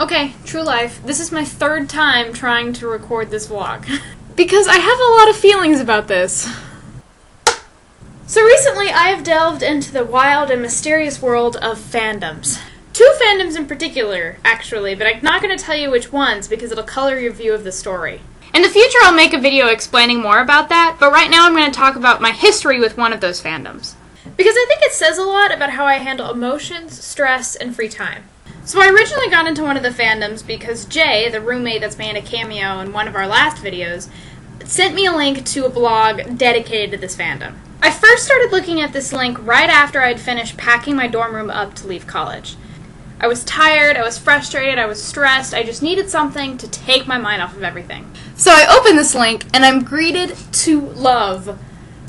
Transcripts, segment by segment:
Okay, true life. This is my third time trying to record this vlog. Because I have a lot of feelings about this. So recently I have delved into the wild and mysterious world of fandoms. Two fandoms in particular, actually, but I'm not going to tell you which ones because it'll color your view of the story. In the future I'll make a video explaining more about that, but right now I'm going to talk about my history with one of those fandoms. Because I think it says a lot about how I handle emotions, stress, and free time. So I originally got into one of the fandoms because Jay, the roommate that's made a cameo in one of our last videos, sent me a link to a blog dedicated to this fandom. I first started looking at this link right after I'd finished packing my dorm room up to leave college. I was tired, I was frustrated, I was stressed, I just needed something to take my mind off of everything. So I opened this link and I'm greeted to love.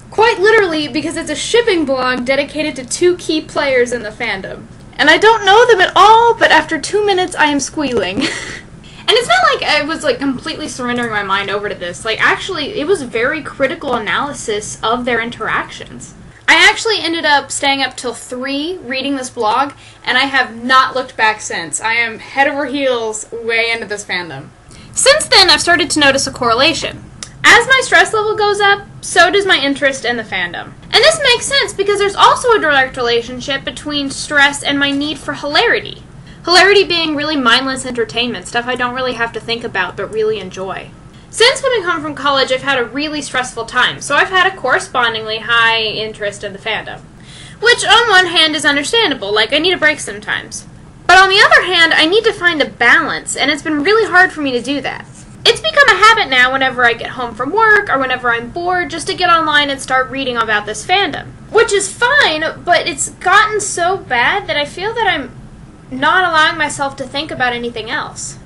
Quite literally because it's a shipping blog dedicated to two key players in the fandom. And I don't know them at all, but after 2 minutes I am squealing. And it's not like I was completely surrendering my mind over to this. Actually, it was very critical analysis of their interactions. I actually ended up staying up till 3 reading this blog, and I have not looked back since. I am head over heels way into this fandom. Since then, I've started to notice a correlation. As my stress level goes up, so does my interest in the fandom. And this makes sense because there's also a direct relationship between stress and my need for hilarity. Hilarity being really mindless entertainment, stuff I don't really have to think about but really enjoy. Since coming home from college, I've had a really stressful time, so I've had a correspondingly high interest in the fandom. Which, on one hand, is understandable, I need a break sometimes. But on the other hand, I need to find a balance, and it's been really hard for me to do that. It's become a habit now whenever I get home from work or whenever I'm bored just to get online and start reading about this fandom. Which is fine, but it's gotten so bad that I feel that I'm not allowing myself to think about anything else.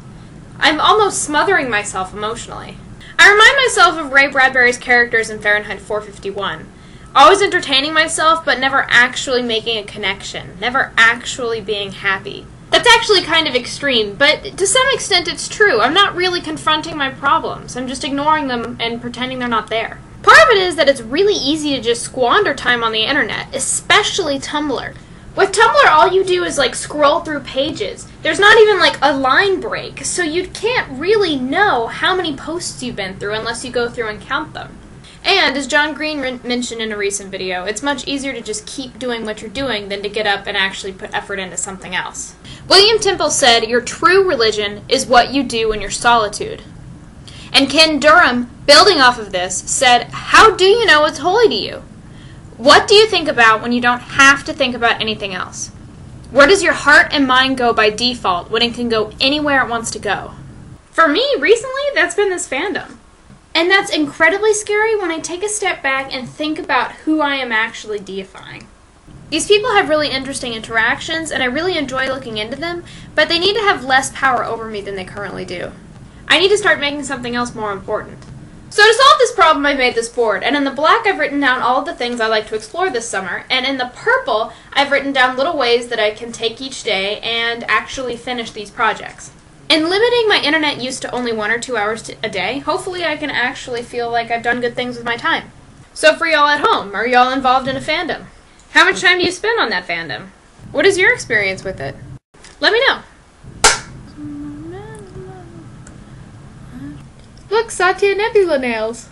I'm almost smothering myself emotionally. I remind myself of Ray Bradbury's characters in Fahrenheit 451. Always entertaining myself, but never actually making a connection. Never actually being happy. That's actually kind of extreme, but to some extent it's true. I'm not really confronting my problems. I'm just ignoring them and pretending they're not there. Part of it is that it's really easy to just squander time on the internet, especially Tumblr. With Tumblr, all you do is scroll through pages. There's not even a line break, so you can't really know how many posts you've been through unless you go through and count them. And, as John Green mentioned in a recent video, it's much easier to just keep doing what you're doing than to get up and actually put effort into something else. William Temple said, "Your true religion is what you do in your solitude." And Ken Durham, building off of this, said, "How do you know what's holy to you? What do you think about when you don't have to think about anything else? Where does your heart and mind go by default when it can go anywhere it wants to go?" For me, recently, that's been this fandom. And that's incredibly scary when I take a step back and think about who I am actually deifying. These people have really interesting interactions, and I really enjoy looking into them, but they need to have less power over me than they currently do. I need to start making something else more important. So to solve this problem, I've made this board, and in the black I've written down all of the things I like to explore this summer, and in the purple I've written down little ways that I can take each day and actually finish these projects. In limiting my internet use to only 1 or 2 hours a day, hopefully I can actually feel like I've done good things with my time. So for y'all at home, are y'all involved in a fandom? How much time do you spend on that fandom? What is your experience with it? Let me know. Look, Satya Nebula nails!